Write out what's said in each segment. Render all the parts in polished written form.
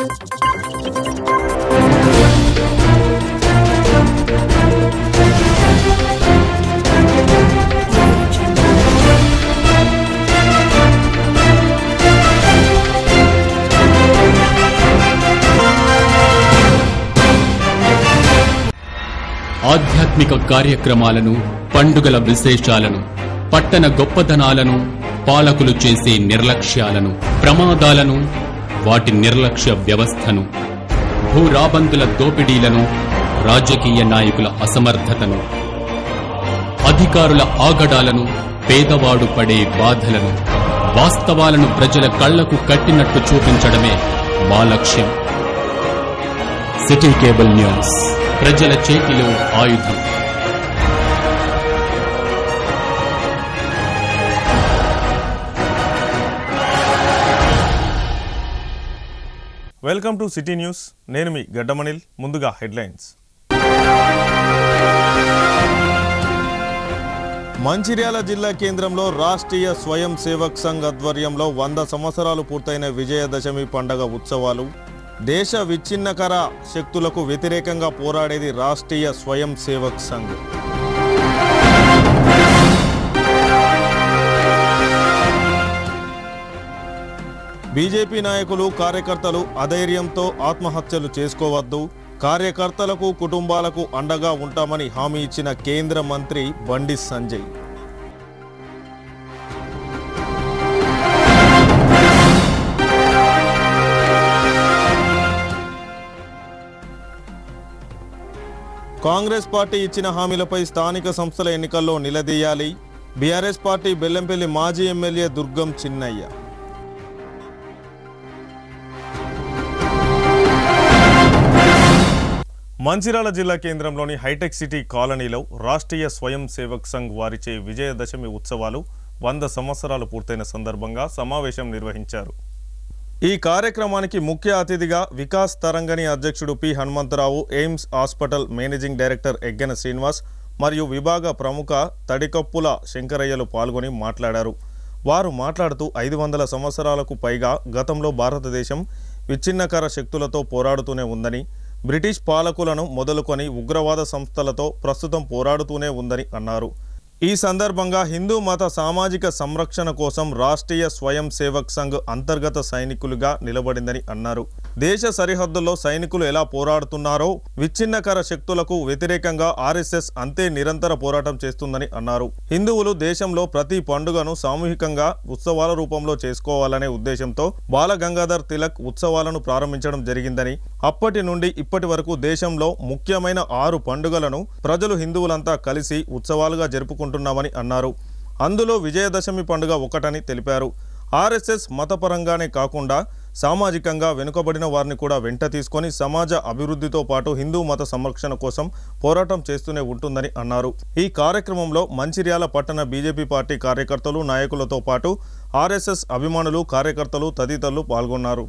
ఆధ్యాత్మిక కార్యక్రమాలను, పండుగల విశేషాలను, పట్టణ గొప్పదనాలను, పాలకులు చేసే నిర్లక్ష్యాలను, ప్రమాదాలను, వాటి నిర్లక్ష్య వ్యవస్థను, భూరాబందుల దోపిడీలను, రాజకీయ నాయకుల అసమర్థతను, అధికారుల ఆగడాలను, పేదవాడు పడే బాధలను, వాస్తవాలను ప్రజల కళ్లకు కట్టినట్టు చూపించడమే మా లక్ష్యం. సిటీ కేబుల్ న్యూస్, ప్రజల చేతిలో ఆయుధం. Welcome to city news. నేను మీ గడ్డమనిల్. ముందుగా హెడ్లైన్స్. మంచిర్యాల జిల్లా కేంద్రంలో రాష్ట్రీయ స్వయం సేవక్ సంఘ్ ఆధ్వర్యంలో 100 సంవత్సరాలు పూర్తయిన విజయదశమి పండగ ఉత్సవాలు. దేశ విచ్ఛిన్నకర శక్తులకు వ్యతిరేకంగా పోరాడేది రాష్ట్రీయ స్వయం సేవక్ సంఘ్. బీజేపీ నాయకులు, కార్యకర్తలు అధైర్యంతో ఆత్మహత్యలు చేసుకోవద్దు, కార్యకర్తలకు, కుటుంబాలకు అండగా ఉంటామని హామీ ఇచ్చిన కేంద్ర మంత్రి బండి సంజయ్. కాంగ్రెస్ పార్టీ ఇచ్చిన హామీలపై స్థానిక సంస్థల ఎన్నికల్లో నిలదీయాలి. బీఆర్ఎస్ పార్టీ బెల్లంపల్లి మాజీ ఎమ్మెల్యే దుర్గం చిన్నయ్య. మంచిర్యాల జిల్లా కేంద్రంలోని హైటెక్ సిటీ కాలనీలో రాష్ట్రీయ స్వయం సేవక్ సంఘ్ వారిచే విజయదశమి ఉత్సవాలు 100 సంవత్సరాలు పూర్తయిన సందర్భంగా సమావేశం నిర్వహించారు. ఈ కార్యక్రమానికి ముఖ్య అతిథిగా వికాస్ తరంగణి అధ్యక్షుడు P Hanumantharao, AIIMS hospital managing director Eggana Srinivas మరియు విభాగ ప్రముఖ తడికప్పుల శంకరయ్యలు పాల్గొని మాట్లాడారు. వారు మాట్లాడుతూ 500 సంవత్సరాలకు పైగా గతంలో భారతదేశం విచ్ఛిన్నకర శక్తులతో పోరాడుతూనే ఉందని, బ్రిటిష్ పాలకులను మొదలుకొని ఉగ్రవాద సంస్థలతో ప్రస్తుతం పోరాడుతూనే ఉందని అన్నారు. ఈ సందర్భంగా హిందూ మత సామాజిక సంరక్షణ కోసం రాష్ట్రీయ స్వయం సేవక్ సంఘ్ అంతర్గత సైనికులుగా నిలబడిందని అన్నారు. దేశ సరిహద్దుల్లో సైనికులు ఎలా పోరాడుతున్నారో విచ్ఛిన్నకర శక్తులకు వ్యతిరేకంగా ఆర్ఎస్ఎస్ అంతే నిరంతర పోరాటం చేస్తుందని అన్నారు. హిందువులు దేశంలో ప్రతి పండుగను సామూహికంగా ఉత్సవాల రూపంలో చేసుకోవాలనే ఉద్దేశంతో బాల గంగాధర్ తిలక్ ఉత్సవాలను ప్రారంభించడం జరిగిందని, అప్పటి నుండి ఇప్పటి వరకు దేశంలో ముఖ్యమైన 6 పండుగలను ప్రజలు హిందువులంతా కలిసి ఉత్సవాలుగా జరుపుకుంటున్నామని అన్నారు. అందులో విజయదశమి పండుగ ఒకటని తెలిపారు. ఆర్ఎస్ఎస్ మతపరంగానే కాకుండా సామాజికంగా వెనుకబడిన వారిని కూడా వెంట తీసుకొని సమాజ అభివృద్ధితో పాటు హిందూ మత సంరక్షణ కోసం పోరాటం చేస్తూనే ఉంటుందని అన్నారు. ఈ కార్యక్రమంలో మంచిర్యాల పట్టణ బీజేపీ పార్టీ కార్యకర్తలు, నాయకులతో పాటు ఆర్ఎస్ఎస్ అభిమానులు, కార్యకర్తలు తదితరులు పాల్గొన్నారు.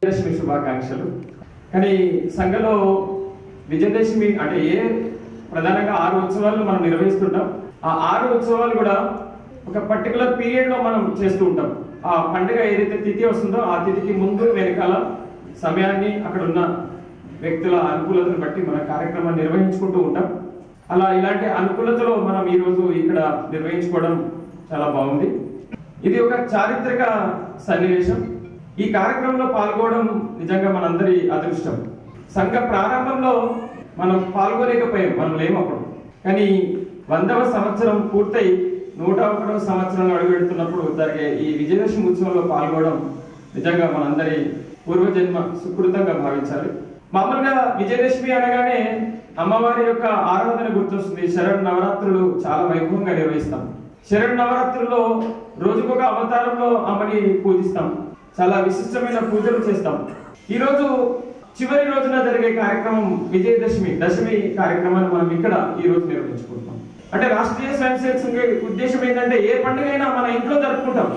విజయదశమి శుభాకాంక్షలు. కానీ సంఘంలో విజయదశమి అంటే ప్రధానంగా 6 ఉత్సవాలు మనం నిర్వహిస్తుంటాం. ఆ 6 ఉత్సవాలు కూడా ఒక పర్టికులర్ పీరియడ్ లో మనం చేస్తూ ఉంటాం. ఆ పండుగ ఏదైతే తిథి వస్తుందో ఆ తిథికి ముందు వెనకాల సమయాన్ని, అక్కడ ఉన్న వ్యక్తుల అనుకూలతను బట్టి మన కార్యక్రమాన్ని నిర్వహించుకుంటూ ఉంటాం. అలా ఇలాంటి అనుకూలతలో మనం ఈ రోజు ఇక్కడ నిర్వహించుకోవడం చాలా బాగుంది. ఇది ఒక చారిత్రక సన్నివేశం. ఈ కార్యక్రమంలో పాల్గొనడం నిజంగా మనందరి అదృష్టం. సంఘ ప్రారంభంలో మనం పాల్గొలేకపోయాం, మనం లేమప్పుడు. కానీ 100వ సంవత్సరం పూర్తయి 101వ సంవత్సరంలో అడుగుపెడుతున్నప్పుడు జరిగే ఈ విజయదశమి ఉత్సవంలో పాల్గొనడం నిజంగా మనందరి పూర్వజన్మ సుకృతంగా భావించాలి. మామూలుగా విజయదశమి అనగానే అమ్మవారి యొక్క ఆరాధన గుర్తొస్తుంది. శరణ్ నవరాత్రులు చాలా వైభవంగా నిర్వహిస్తాం. శరణ్ నవరాత్రుల్లో రోజుకొక అవతారంలో అమ్మని పూజిస్తాం. చాలా విశిష్టమైన పూజలు చేస్తాం. ఈరోజు చివరి రోజున జరిగే కార్యక్రమం విజయదశమి కార్యక్రమాన్ని మనం ఇక్కడ ఈ రోజు నిర్వహించుకుంటాం. అంటే రాష్ట్రీయ స్వయం సేవక్ సంఘ్ ఉద్దేశం ఏంటంటే ఏ పండుగ అయినా మన ఇంట్లో జరుపుకుంటాం,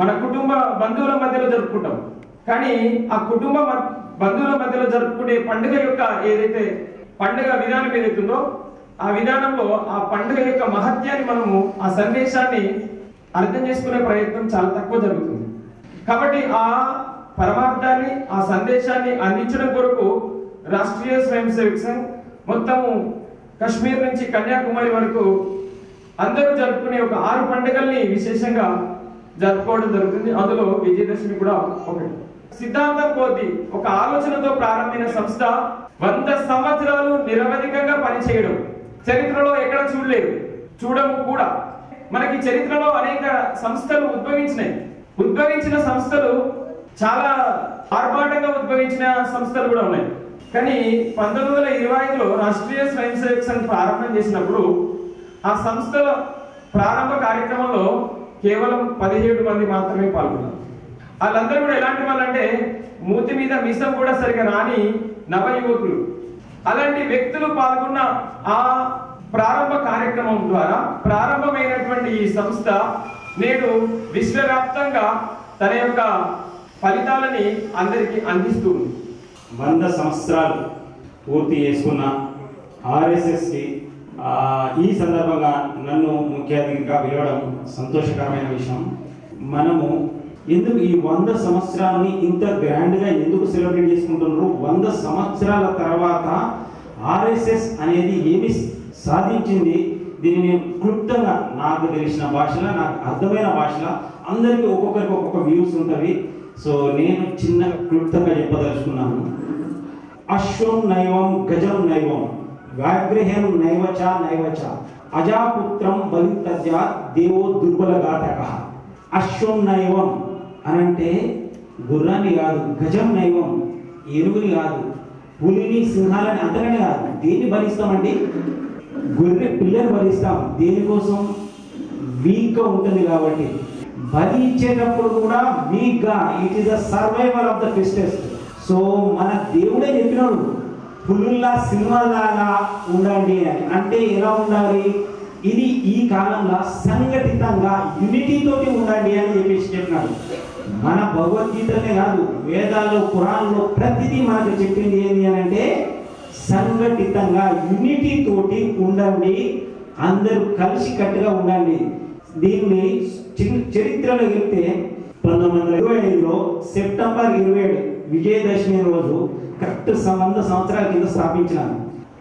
మన కుటుంబ బంధువుల మధ్యలో జరుపుకుంటాం. కానీ ఆ కుటుంబ బంధువుల మధ్యలో జరుపుకునే పండుగ యొక్క ఏదైతే పండుగ విధానం ఏదైతుందో ఆ విధానంలో ఆ పండుగ యొక్క మహత్యాన్ని మనము ఆ సందేశాన్ని అర్థం చేసుకునే ప్రయత్నం చాలా తక్కువ జరుగుతుంది. కాబట్టి ఆ పరమార్థాన్ని ఆ సందేశాన్ని అందించడం కొరకు రాష్ట్రీయ స్వయం సేవక్ సంఘ్ మొత్తము కశ్మీర్ నుంచి కన్యాకుమారి వరకు అందరూ జరుపుకునే ఒక 6 పండుగల్ని విశేషంగా జరుపుకోవడం జరుగుతుంది. అందులో విజయదశమి కూడా ఒకటి. సిద్ధాంతం కొద్ది ఒక ఆలోచనతో ప్రారంభమైన సంస్థ 100 సంవత్సరాలు నిరవధికంగా పనిచేయడం చరిత్రలో ఎక్కడ చూడలేదు, చూడము కూడా. మనకి చరిత్రలో అనేక సంస్థలు ఉద్భవించిన సంస్థలు చాలా ఆర్భాటంగా ఉద్భవించిన సంస్థలు కూడా ఉన్నాయి. కానీ 1925లో రాష్ట్రీయ స్వయం సేవక్ సంఘ్ ప్రారంభం చేసినప్పుడు ఆ సంస్థల ప్రారంభ కార్యక్రమంలో కేవలం 17 మంది మాత్రమే పాల్గొన్నారు. వాళ్ళందరూ కూడా ఎలాంటి వాళ్ళంటే మూతి మీద మిసం కూడా సరిగా రాని నవ యువకులు. అలాంటి వ్యక్తులు పాల్గొన్న ఆ ప్రారంభ కార్యక్రమం ద్వారా ప్రారంభమైనటువంటి ఈ సంస్థ నేడు విశ్వవ్యాప్తంగా తన యొక్క ఫలితాలని అందరికీ అందిస్తుంది. 100 సంవత్సరాలు పూర్తి చేసుకున్న ఆర్ఎస్ఎస్కి ఈ సందర్భంగా నన్ను ముఖ్య అతిథిగా పిలవడం సంతోషకరమైన విషయం. మనము ఎందుకు ఈ 100 సంవత్సరాలని ఇంత గ్రాండ్గా ఎందుకు సెలబ్రేట్ చేసుకుంటున్నారు? 100 సంవత్సరాల తర్వాత ఆర్ఎస్ఎస్ అనేది ఏమి సాధించింది? దీన్ని నేను క్లుప్తంగా నాకు తెలిసిన భాషలో, నాకు అర్థమైన భాషలో అందరికీ ఒక్కొక్కరికి ఒక్కొక్క వ్యూస్ ఉంటుంది. సో నేను చిన్న క్లుప్తంగా చెప్పదలుచుకున్నాను. అశ్వం నైవం గజం నైవం వ్యాఘ్రహం నైవచ నైవచ అజాపుత్రం బలితజ్య దేవో దుర్బలఘాతక. అశ్వం నైవం అనంటే గుర్రాన్ని కాదు, గజం నైవం ఏనుగుని కాదు, పులిని సింహాలని అంతగానే కాదు. దేన్ని బలిస్తామండి? గొర్రె పిల్లని బలిస్తాం. దేనికోసం? వీక్గా ఉంటుంది కాబట్టి. బలి ఇచ్చేటప్పుడు కూడా వీక్గా, it is the survival of the fittest. So మన దేవుడే చెప్పినాడు పులుల్లా సింహాలాగా ఉండండి అని. అంటే ఎలా ఉండాలి? ఇది ఈ కాలంలో సంఘటితంగా యూనిటీతోటి ఉండండి అని చెప్పినాడు. మన భగవద్గీతనే కాదు, వేదాల్లో పురాణంలో ప్రతిదీ మనకు చెప్పింది ఏంటి అని అంటే సంఘటితంగా యూనిటీ తోటి ఉండండి, అందరూ కలిసి కట్టుగా ఉండండి. దీన్ని చరిత్రలో వెళ్తే 1925లో సెప్టెంబర్ 27 విజయదశమి రోజు కరెక్ట్ 100 సంవత్సరాల కింద స్థాపించినాను.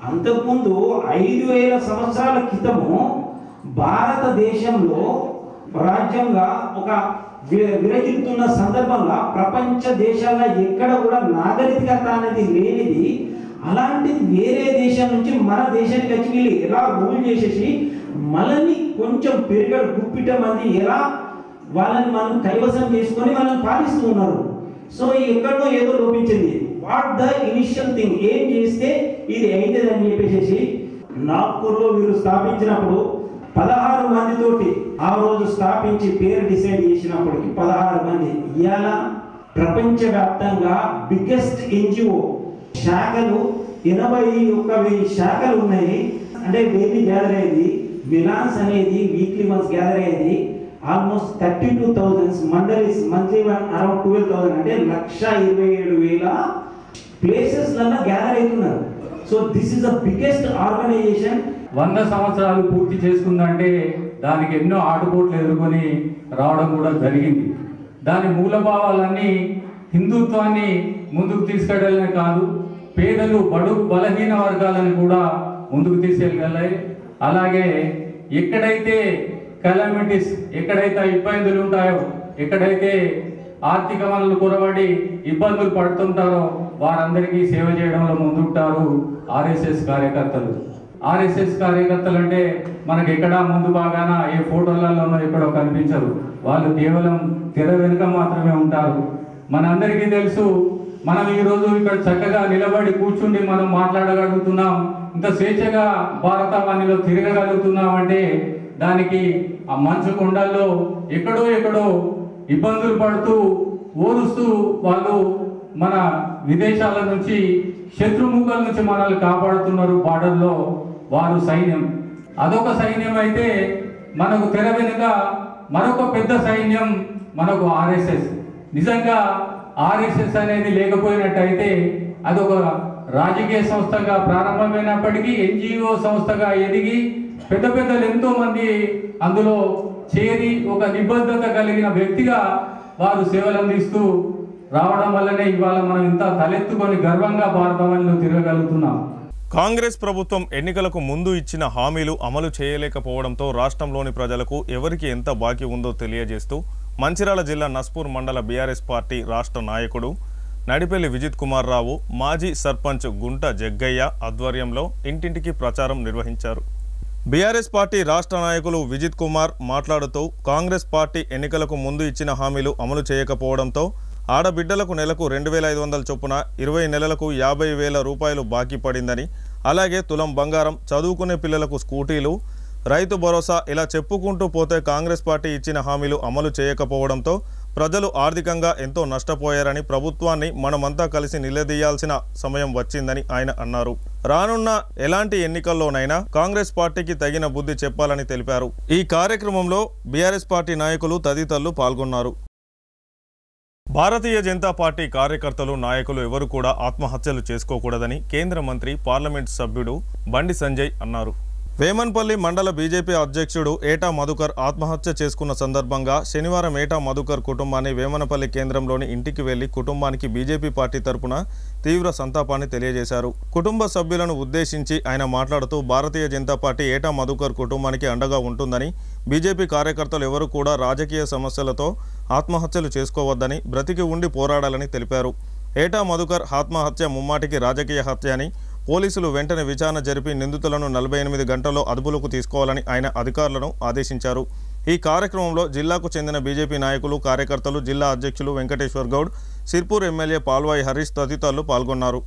అంతకుముందు 5000 సంవత్సరాల క్రితము భారతదేశంలో రాజ్యంగా ఒక విరజిల్లుతున్న సందర్భంలో ప్రపంచ దేశాల్లో ఎక్కడ కూడా నాగరికత అనేది లేనిది. అలాంటిది వేరే దేశం నుంచి మన దేశానికి వచ్చి వీళ్ళు ఎలా రూల్ చేసేసి మనల్ని కొంచెం పెరిగాడు గుప్పిట మంది ఎలా వాళ్ళని మనం కైవసం చేసుకొని వాళ్ళని పాలిస్తూ ఉన్నారు. సో ఎక్కడో ఏదో లోపించింది. వాట్ ద ఇనిషియల్ థింగ్, ఏం చేస్తే ఇది అవుతుంది అని చెప్పేసి నాగ్పూర్లో వీరు స్థాపించినప్పుడు 16 మందితోటి ఆ రోజు స్థాపించి పేరు డిసైడ్ చేసినప్పటికి 16 మంది. ఇవాళ ప్రపంచవ్యాప్తంగా బిగ్గెస్ట్ ఎన్జిఓ శాఖలు 81,000 శాఖలు ఉన్నాయి. అంటే డైలీ గ్యాదర్ అయ్యేది మిలాన్స్ అనేది వీక్లీ వన్స్ గ్యాదర్ అయ్యేది ఆల్మోస్ట్ 32,000 మండలీస్ మంత్లీ అరౌండ్ 12,000 అంటే 1,27,000 ప్లేసెస్లలో గ్యాదర్ అవుతున్నారు. So this is the biggest organisation. 100 సంవత్సరాలు పూర్తి చేసుకుందంటే దానికి ఎన్నో ఆటుపోట్లు ఎదుర్కొని రావడం కూడా జరిగింది. దాని మూలభావాలన్నీ హిందుత్వాన్ని ముందుకు తీసుకెళ్ళడమే కాదు, పేదలు బడుగు బలహీన వర్గాలను కూడా ముందుకు తీసుకెళ్ళగలయి. అలాగే ఎక్కడైతే కెలామిటీస్, ఎక్కడైతే ఇబ్బందులు ఉంటాయో, ఎక్కడైతే ఆర్థిక వనరులు కొరబడి ఇబ్బందులు పడుతుంటారో వారందరికీ సేవ చేయడంలో ముందుంటారు ఆర్ఎస్ఎస్ కార్యకర్తలు. ఆర్ఎస్ఎస్ కార్యకర్తలు అంటే మనకు ఎక్కడా ముందు బాగాన ఏ ఫోటోలలోనో ఎక్కడో కనిపించరు. వాళ్ళు కేవలం తెర వెనుక మాత్రమే ఉంటారు. మనందరికీ తెలుసు, మనం ఈరోజు ఇక్కడ చక్కగా నిలబడి కూర్చుండి మనం మాట్లాడగలుగుతున్నాం, ఇంత స్వేచ్ఛగా భారతవాణిలో తిరగగలుగుతున్నాం అంటే దానికి ఆ మంచు కొండల్లో ఎక్కడో ఇబ్బందులు పడుతూ ఓరుస్తూ వాళ్ళు మన విదేశాల నుంచి శత్రుముఖల నుంచి మనల్ని కాపాడుతున్నారు. బార్డర్లో వారు సైన్యం, అదొక సైన్యం అయితే మనకు తెర వెనుక మరొక పెద్ద సైన్యం మనకు ఆర్ఎస్ఎస్. నిజంగా ఆర్ఎస్ఎస్ అనేది లేకపోయినట్టయితే అదొక రాజకీయ సంస్థగా ప్రారంభమైనప్పటికీ ఎన్జిఓ సంస్థగా ఎదిగి పెద్ద పెద్దలు ఎంతో మంది అందులో చేరి ఒక నిబద్ధత కలిగిన వ్యక్తిగా వారు సేవలు అందిస్తూ రావడం వల్లనే ఇవాళ మనం ఇంత తలెత్తుకొని గర్వంగా భారతవనిలో తిరగలుగుతున్నాం. కాంగ్రెస్ ప్రభుత్వం ఎన్నికలకు ముందు ఇచ్చిన హామీలు అమలు చేయలేకపోవడంతో రాష్ట్రంలోని ప్రజలకు ఎవరికి ఎంత బాకీ ఉందో తెలియజేస్తూ మంచిర్యాల జిల్లా నస్పూర్ మండల బీఆర్ఎస్ పార్టీ రాష్ట్ర నాయకుడు నడిపెల్లి విజిత్ కుమార్ రావు, మాజీ సర్పంచ్ గుంట జగ్గయ్య ఆధ్వర్యంలో ఇంటింటికి ప్రచారం నిర్వహించారు. బీఆర్ఎస్ పార్టీ రాష్ట్ర నాయకులు విజిత్ కుమార్ మాట్లాడుతూ కాంగ్రెస్ పార్టీ ఎన్నికలకు ముందు ఇచ్చిన హామీలు అమలు చేయకపోవడంతో ఆడబిడ్డలకు నెలకు 2,500 చొప్పున 20 నెలలకు 50,000 రూపాయలు బాకీ పడిందని, అలాగే తులం బంగారం, చదువుకునే పిల్లలకు స్కూటీలు, రైతు భరోసా ఇలా చెప్పుకుంటూ పోతే కాంగ్రెస్ పార్టీ ఇచ్చిన హామీలు అమలు చేయకపోవడంతో ప్రజలు ఆర్థికంగా ఎంతో నష్టపోయారని, ప్రభుత్వాన్ని మనమంతా కలిసి నిలదీయాల్సిన సమయం వచ్చిందని ఆయన అన్నారు. రానున్న ఎలాంటి ఎన్నికల్లోనైనా కాంగ్రెస్ పార్టీకి తగిన బుద్ధి చెప్పాలని తెలిపారు. ఈ కార్యక్రమంలో బీఆర్ఎస్ పార్టీ నాయకులు తదితరులు పాల్గొన్నారు. భారతీయ జనతా పార్టీ కార్యకర్తలు, నాయకులు ఎవరు కూడా ఆత్మహత్యలు చేసుకోకూడదని కేంద్ర మంత్రి, పార్లమెంట్ సభ్యుడు బండి సంజయ్ అన్నారు. వేమన్పల్లి మండల బీజేపీ అధ్యక్షుడు ఏటా మధుకర్ ఆత్మహత్య చేసుకున్న సందర్భంగా శనివారం ఏటా మధుకర్ కుటుంబాన్ని వేమనపల్లి కేంద్రంలోని ఇంటికి వెళ్లి కుటుంబానికి బీజేపీ పార్టీ తరపున తీవ్ర సంతాపాన్ని తెలియజేశారు. కుటుంబ సభ్యులను ఉద్దేశించి ఆయన మాట్లాడుతూ భారతీయ జనతా పార్టీ ఏటా మధుకర్ కుటుంబానికి అండగా ఉంటుందని, బీజేపీ కార్యకర్తలు ఎవరు కూడా రాజకీయ సమస్యలతో ఆత్మహత్యలు చేసుకోవద్దని, బ్రతికి ఉండి పోరాడాలని తెలిపారు. ఏటా మధుకర్ ఆత్మహత్య ముమ్మాటికి రాజకీయ హత్య అని, పోలీసులు వెంటనే విచారణ జరిపి నిందితులను 48 గంటల్లో అదుపులోకి తీసుకోవాలని ఆయన అధికారులను ఆదేశించారు. ఈ కార్యక్రమంలో జిల్లాకు చెందిన బీజేపీ నాయకులు, కార్యకర్తలు, జిల్లా అధ్యక్షులు వెంకటేశ్వర్ గౌడ్, సిర్పూర్ ఎమ్మెల్యే పాల్వాయి హరీష్ తదితరులు పాల్గొన్నారు.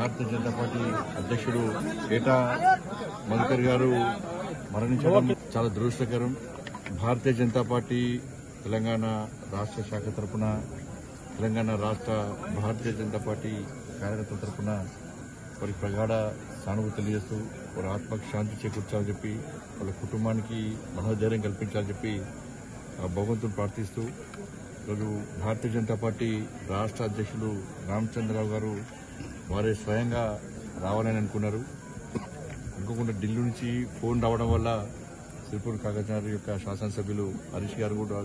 భారతీయ జనతా పార్టీ అధ్యక్షుడు ఏటా మధుకర్ గారు మరణించడం చాలా దురదృష్టకరం. భారతీయ జనతా పార్టీ తెలంగాణ రాష్ట్ర శాఖ తరఫున, తెలంగాణ రాష్ట్ర భారతీయ జనతా పార్టీ కార్యకర్తల తరఫున వారి ప్రగాఢ సానుభూతి తెలియజేస్తూ వారి ఆత్మకు శాంతి చేకూర్చాలని చెప్పి, వాళ్ళ కుటుంబానికి మనోధైర్యం కల్పించాలని చెప్పి భగవంతుని ప్రార్థిస్తూ ఈరోజు భారతీయ జనతా పార్టీ రాష్ట్ర అధ్యక్షులు రామచంద్రరావు గారు వారే స్వయంగా రావాలని అనుకున్నారు. అనుకోకుండా ఢిల్లీ నుంచి ఫోన్ రావడం వల్ల సిర్పూర్ కాగజ్నగర్ యొక్క శాసనసభ్యులు హరీష్ గారు కూడా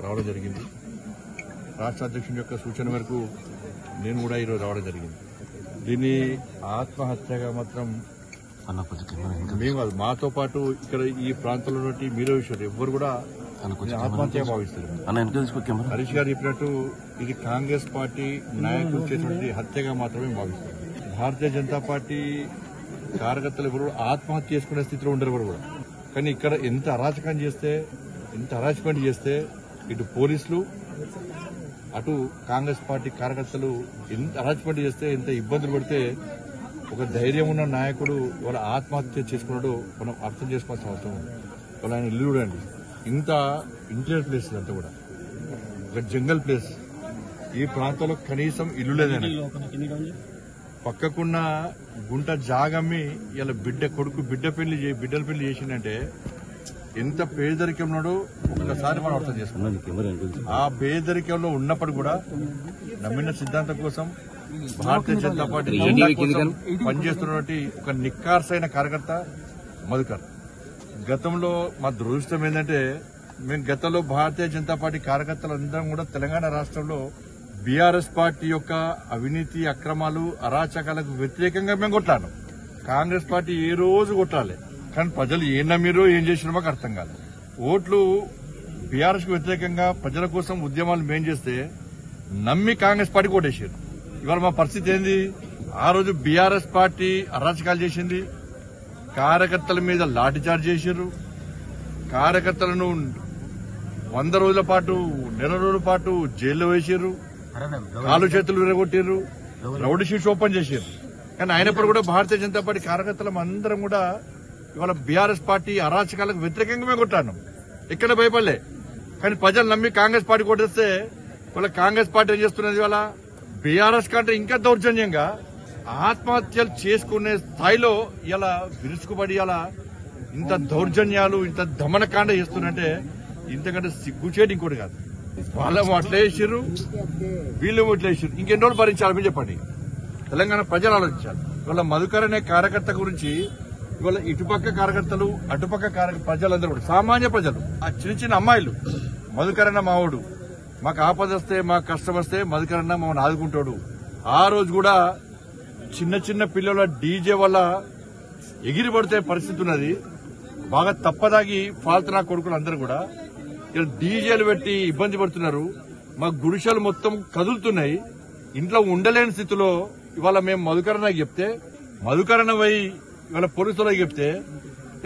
రావడం జరిగింది. రాష్ట్ర అధ్యక్షుని యొక్క సూచన మేరకు నేను కూడా ఈరోజు రావడం జరిగింది. దీన్ని ఆత్మహత్యగా మాత్రం మేము కాదు, మాతో పాటు ఇక్కడ ఈ ప్రాంతంలో మీరే విషయం ఎవ్వరు కూడా ఆత్మహత్య భావిస్తారు. హరీష్ గారు చెప్పినట్టు ఇది కాంగ్రెస్ పార్టీ నాయకులు చేసినటువంటి హత్యగా మాత్రమే భావిస్తారు. భారతీయ జనతా పార్టీ కార్యకర్తలు ఎవరు ఆత్మహత్య చేసుకునే స్థితిలో ఉండరు ఎవరు కూడా. కానీ ఇక్కడ ఎంత అరాచకం చేస్తే, ఎంత అరాచకం చేస్తే ఇటు పోలీసులు అటు కాంగ్రెస్ పార్టీ కార్యకర్తలు ఎంత అరాచపడి చేస్తే, ఎంత ఇబ్బందులు పడితే ఒక ధైర్యం ఉన్న నాయకుడు వాళ్ళ ఆత్మహత్య చేసుకున్నాడు మనం అర్థం చేసుకోవాల్సిన అవసరం ఉంది. వాళ్ళ ఆయన ఇల్లు చూడండి, ఇంత ఇంటీరియర్ ప్లేస్ అంతా కూడా ఒక జంగల్ ప్లేస్. ఈ ప్రాంతంలో కనీసం ఇల్లు లేదని పక్కకున్న గుంట జాగమ్మి ఇలా బిడ్డల పెళ్లి చేసిందంటే ఎంత పేదరికంలో ఒకసారి మనం అర్థం చేసుకున్నాం. ఆ పేదరికంలో ఉన్నప్పుడు కూడా నమ్మిన సిద్ధాంతం కోసం భారతీయ జనతా పార్టీ పనిచేస్తున్నటువంటి ఒక నిక్కార్సైన కార్యకర్త మధుకర్. గతంలో మా దురదృష్టం ఏంటంటే మేము గతంలో భారతీయ జనతా పార్టీ కార్యకర్తలందరం కూడా తెలంగాణ రాష్ట్రంలో బీఆర్ఎస్ పార్టీ యొక్క అవినీతి అక్రమాలు అరాచకాలకు వ్యతిరేకంగా మేము కొట్లాను. కాంగ్రెస్ పార్టీ ఏ రోజు కొట్టాలి, కానీ ప్రజలు ఏం నమ్మిరో ఏం చేసినా మాకు అర్థం కాదు. ఓట్లు బీఆర్ఎస్ కు వ్యతిరేకంగా ప్రజల కోసం ఉద్యమాలు మేం చేస్తే నమ్మి కాంగ్రెస్ పార్టీ కొట్టేసారు. ఇవాళ మా పరిస్థితి ఏంది? ఆ రోజు బీఆర్ఎస్ పార్టీ అరాచకాలు చేసింది, కార్యకర్తల మీద లాఠీచార్జ్ చేశారు, కార్యకర్తలను 100 రోజుల పాటు నెల రోజుల పాటు జైల్లో వేసారు, కాలు చేతులు విరగొట్టారు, రౌడీ షీట్స్ ఓపెన్ చేశారు. కానీ అయినప్పుడు కూడా భారతీయ జనతా పార్టీ కార్యకర్తలం అందరం కూడా ఇవాళ బీఆర్ఎస్ పార్టీ అరాచకాలకు వ్యతిరేకంగా మేము కొట్టాను, ఎక్కడ భయపడలే. కానీ ప్రజలు నమ్మి కాంగ్రెస్ పార్టీ కొట్టేస్తే ఇవాళ కాంగ్రెస్ పార్టీ ఏం చేస్తున్నది? ఇవాళ బీఆర్ఎస్ కంటే ఇంకా దౌర్జన్యంగా ఆత్మహత్యలు చేసుకునే స్థాయిలో ఇలా విరుచుకుపడి ఇలా ఇంత దౌర్జన్యాలు ఇంత దమనకాండ చేస్తున్నంటే ఇంతకంటే సిగ్గుచేటి ఇంకోటి కాదు. వాళ్ళేమో అట్లా వేసారు, వీళ్ళేమో ఇట్లా వేసారు. ఇంకెన్ని రోజులు భరించాలి మీరు చెప్పండి? తెలంగాణ ప్రజలు ఆలోచించాలి. ఇవాళ మధుకర్ అనే కార్యకర్త గురించి ఇవాళ ఇటుపక్క కార్యకర్తలు అటుపక్క ప్రజలందరూ కూడా సామాన్య ప్రజలు, ఆ చిన్న చిన్న అమ్మాయిలు, మధుకర్ అన్న మావాడు, మాకు ఆపద వస్తే మాకు కష్టం వస్తే మధుకర్ అన్న మమ్మల్ని ఆదుకుంటాడు. ఆ రోజు కూడా చిన్న చిన్న పిల్లల డీజే వల్ల ఎగిరి పడితే పరిస్థితి ఉన్నది. బాగా తప్పదాగి ఫాల్తున్నా కొడుకులు అందరూ కూడా ఇలా డీజేలు పెట్టి ఇబ్బంది పడుతున్నారు. మా గుడిసెలు మొత్తం కదులుతున్నాయి. ఇంట్లో ఉండలేని స్థితిలో ఇవాళ మేము మధుకరణ చెప్తే, మధుకరణ పోయి ఇవాళ పోలీసులకు చెప్తే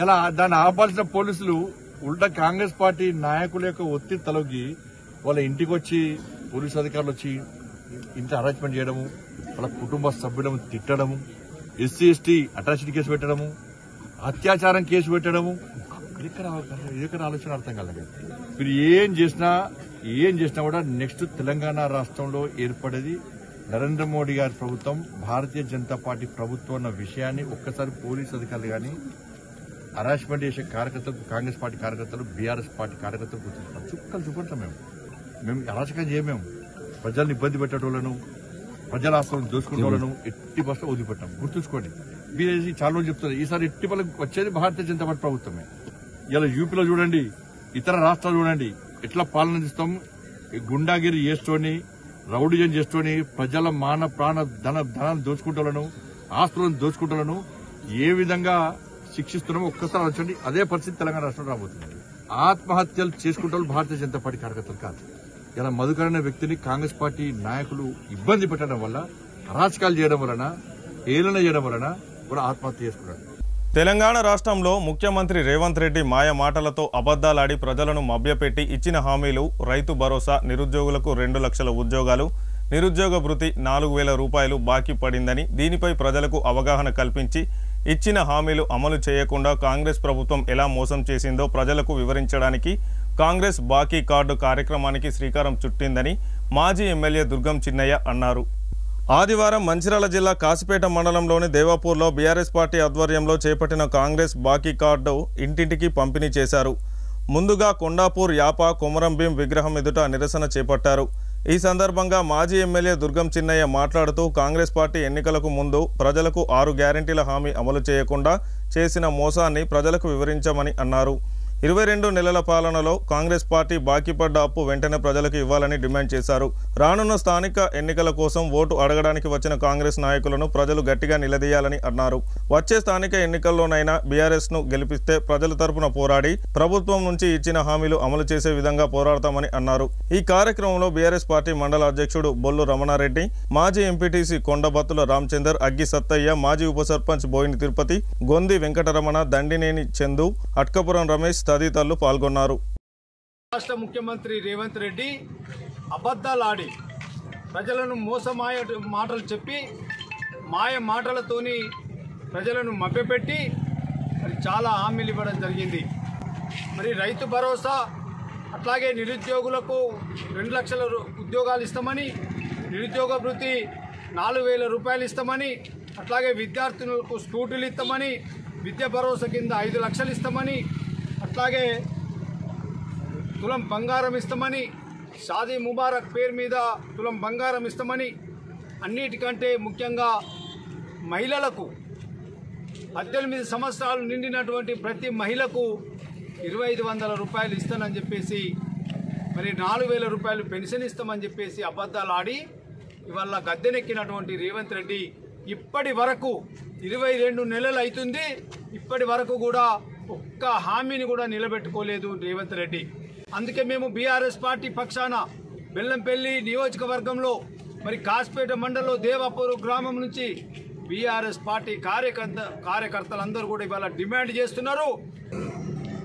ఇలా దాన్ని ఆపాల్సిన పోలీసులు ఉల్టా కాంగ్రెస్ పార్టీ నాయకుల యొక్క ఒత్తిడి తలొగ్గి వాళ్ళ ఇంటికి వచ్చి పోలీసు అధికారులు వచ్చి ఇంత అరేంజ్మెంట్ చేయడము, వాళ్ళ కుటుంబ సభ్యులను తిట్టడము, ఎస్సీ ఎస్టీ అట్రాసిటీ కేసు పెట్టడము, అత్యాచారం కేసు పెట్టడము. ఇది ఆలోచన అర్థం కాలేదు. మీరు ఏం చేసినా కూడా నెక్స్ట్ తెలంగాణ రాష్ట్రంలో ఏర్పడేది నరేంద్ర మోడీ గారి ప్రభుత్వం, భారతీయ జనతా పార్టీ ప్రభుత్వం అన్న విషయాన్ని ఒక్కసారి పోలీసు అధికారులు గాని హరాస్మెంట్ చేసే కార్యకర్తలు, కాంగ్రెస్ పార్టీ కార్యకర్తలు, బీఆర్ఎస్ పార్టీ కార్యకర్తలు గుర్తుంటాం. చుక్కలు చూపడతాం. మేము అరాచకం చేయమేము. ప్రజలను ఇబ్బంది పెట్టేటోళ్లను, ప్రజల ఆస్తులను దోచుకునేటోళ్లను ఎట్టి బస్సులో వదిలిపెట్టాం. గుర్తుంచుకోండి. బీజేపీ చాలా రోజులు చెప్తారు, ఈసారి ఎట్టి పలకు వచ్చేది భారతీయ జనతా పార్టీ ప్రభుత్వమే. ఇలా యూపీలో చూడండి, ఇతర రాష్ట్రాలు చూడండి, ఎట్లా పాలన చేస్తాం. గుండాగిరి చేస్తూని, రౌడీజం చేస్తూని ప్రజల మాన ప్రాణ ధనాన్ని దోచుకుంటాలను, ఆస్తులను దోచుకుంటాలను ఏ విధంగా శిక్షిస్తున్నామో ఒక్కసారి ఆలోచించండి. అదే పరిస్థితి తెలంగాణ రాష్ట్రంలో రాబోతుంది. ఆత్మహత్యలు చేసుకుంటే భారతీయ జనతా పార్టీ కార్యకర్తలు కాదు. ఇలా మధుకర్ అనే వ్యక్తిని కాంగ్రెస్ పార్టీ నాయకులు ఇబ్బంది పెట్టడం వల్ల, అరాచకాలు చేయడం వలన, ఏలన చేయడం వలన కూడా ఆత్మహత్య చేసుకున్నాడు. తెలంగాణ రాష్ట్రంలో ముఖ్యమంత్రి రేవంత్ రెడ్డి మాయ మాటలతో అబద్దాలాడి ప్రజలను మభ్యపెట్టి ఇచ్చిన హామీలు రైతు భరోసా, నిరుద్యోగులకు 2 లక్షల ఉద్యోగాలు, నిరుద్యోగ భృతి 4,000 రూపాయలు బాకీ పడిందని, దీనిపై ప్రజలకు అవగాహన కల్పించి ఇచ్చిన హామీలు అమలు చేయకుండా కాంగ్రెస్ ప్రభుత్వం ఎలా మోసం చేసిందో ప్రజలకు వివరించడానికి కాంగ్రెస్ బాకీ కార్డు కార్యక్రమానికి శ్రీకారం చుట్టిందని మాజీ ఎమ్మెల్యే దుర్గం చిన్నయ్య అన్నారు. ఆదివారం మంచిర్యాల జిల్లా కాసిపేట మండలంలోని దేవాపూర్లో బీఆర్ఎస్ పార్టీ ఆధ్వర్యంలో చేపట్టిన కాంగ్రెస్ బాకీ కార్డు ఇంటింటికి పంపిణీ చేశారు. ముందుగా కొండాపూర్ యాప కొమరంభీం విగ్రహం ఎదుట నిరసన చేపట్టారు. ఈ సందర్భంగా మాజీ ఎమ్మెల్యే దుర్గం చిన్నయ్య మాట్లాడుతూ కాంగ్రెస్ పార్టీ ఎన్నికలకు ముందు ప్రజలకు 6 గ్యారెంటీల హామీ అమలు చేయకుండా చేసిన మోసాన్ని ప్రజలకు వివరించమని అన్నారు. 22 నెలల పాలనలో కాంగ్రెస్ పార్టీ బాకీ పడ్డ అప్పు వెంటనే ప్రజలకు ఇవ్వాలని డిమాండ్ చేశారు. రానున్న స్థానిక ఎన్నికల కోసం ఓటు అడగడానికి వచ్చిన కాంగ్రెస్ నాయకులను ప్రజలు గట్టిగా నిలదీయాలని అన్నారు. వచ్చే స్థానిక ఎన్నికల్లోనైనా బీఆర్ఎస్ ను గెలిపిస్తే ప్రజల తరపున పోరాడి ప్రభుత్వం నుంచి ఇచ్చిన హామీలు అమలు చేసే విధంగా పోరాడతామని అన్నారు. ఈ కార్యక్రమంలో బీఆర్ఎస్ పార్టీ మండల అధ్యక్షుడు బొల్లు రమణారెడ్డి, మాజీ ఎంపీటీసీ కొండబత్తుల రామచందర్, అగ్గి సత్తయ్య, మాజీ ఉప సర్పంచ్ బోయిని తిరుపతి, గొంది వెంకటరమణ, దండినేని చందు, అట్కపురం రమేష్ తదితరులు పాల్గొన్నారు. రాష్ట్ర ముఖ్యమంత్రి రేవంత్ రెడ్డి అబద్ధాలాడి ప్రజలను మోసమాయ మాటలు చెప్పి మాయ మాటలతోని ప్రజలను మభ్యపెట్టి మరి చాలా హామీలు ఇవ్వడం జరిగింది. మరి రైతు భరోసా అట్లాగే నిరుద్యోగులకు 2 లక్షల ఉద్యోగాలు ఇస్తామని, నిరుద్యోగ భృతి 4,000 రూపాయలు ఇస్తామని, అట్లాగే విద్యార్థులకు స్కూటీలు ఇస్తామని, విద్యా భరోసా కింద 5 లక్షలు ఇస్తామని, అట్లాగే తులం బంగారం ఇస్తామని, షాదీ ముబారక్ పేరు మీద తులం బంగారం ఇస్తామని, అన్నిటికంటే ముఖ్యంగా మహిళలకు 18 సంవత్సరాలు నిండినటువంటి ప్రతి మహిళకు 2,500 రూపాయలు ఇస్తానని చెప్పేసి, మరి 4,000 రూపాయలు పెన్షన్ ఇస్తామని చెప్పేసి అబద్ధాలు ఆడి ఇవాళ గద్దెనెక్కినటువంటి రేవంత్ రెడ్డి ఇప్పటి వరకు 22 నెలలు అవుతుంది, ఇప్పటి వరకు కూడా ఒక్క హామీని కూడా నిలబెట్టుకోలేదు రేవంత్ రెడ్డి. అందుకే మేము బీఆర్ఎస్ పార్టీ పక్షాన బెల్లంపల్లి నియోజకవర్గంలో మరి కాస్పేట మండలంలో దేవాపూర్ గ్రామం నుంచి బీఆర్ఎస్ పార్టీ కార్యకర్తలందరూ కూడా ఇవాళ డిమాండ్ చేస్తున్నారు.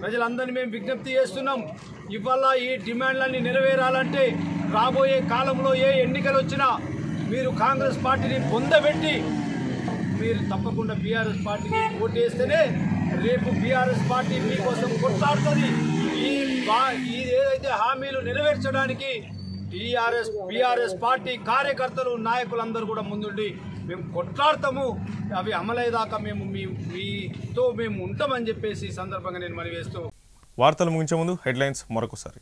ప్రజలందరినీ మేము విజ్ఞప్తి చేస్తున్నాం, ఇవాళ ఈ డిమాండ్లన్నీ నెరవేరాలంటే రాబోయే కాలంలో ఏ ఎన్నికలు వచ్చినా మీరు కాంగ్రెస్ పార్టీని పొందబెట్టి మీరు తప్పకుండా బీఆర్ఎస్ పార్టీకి ఓటేస్తేనే రేపు బీఆర్ఎస్ పార్టీ మీకోసం కొట్లాడుతుంది. ఈ ఏదైతే హామీలు నెరవేర్చడానికి బీఆర్ఎస్ పార్టీ కార్యకర్తలు నాయకులందరూ కూడా ముందుండి మేము కొట్లాడతాము, అవి అమలయ్యేదాకా మేము మీతో మేము ఉంటామని చెప్పేసి ఈ సందర్భంగా నేను మనవి చేస్తూ వార్తలు ముగించే ముందు హెడ్లైన్స్ మరొకసారి.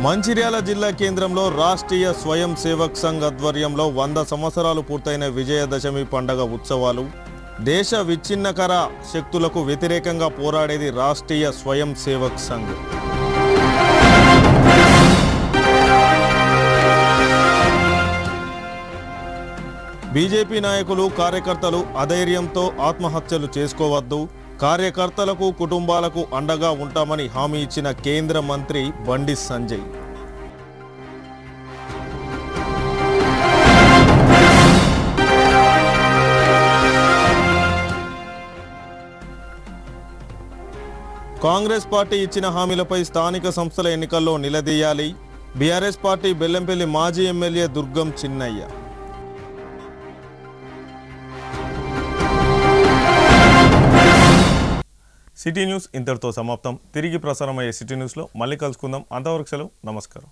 మంచిర్యాల జిల్లా కేంద్రంలో రాష్ట్రీయ స్వయం సేవక్ సంఘ్ ఆధ్వర్యంలో 100 సంవత్సరాలు పూర్తయిన విజయదశమి పండుగ ఉత్సవాలు. దేశ విచ్ఛిన్నకర శక్తులకు వ్యతిరేకంగా పోరాడేది రాష్ట్రీయ స్వయం సేవక్ సంఘ్. బీజేపీ నాయకులు కార్యకర్తలు అధైర్యంతో ఆత్మహత్యలు చేసుకోవద్దు, కార్యకర్తలకు కుటుంబాలకు అండగా ఉంటామని హామీ ఇచ్చిన కేంద్ర మంత్రి బండి సంజయ్. కాంగ్రెస్ పార్టీ ఇచ్చిన హామీలపై స్థానిక సంస్థల ఎన్నికల్లో నిలదీయాలి, బీఆర్ఎస్ పార్టీ బెల్లంపల్లి మాజీ MLA Durgam Chinnaiah. City news ఇంతటితో సమాప్తం. తిరిగి ప్రసారమయ్యే సిటీ న్యూస్లో మళ్ళీ కలుసుకుందాం. అంతవరకు సెలవు. నమస్కారం.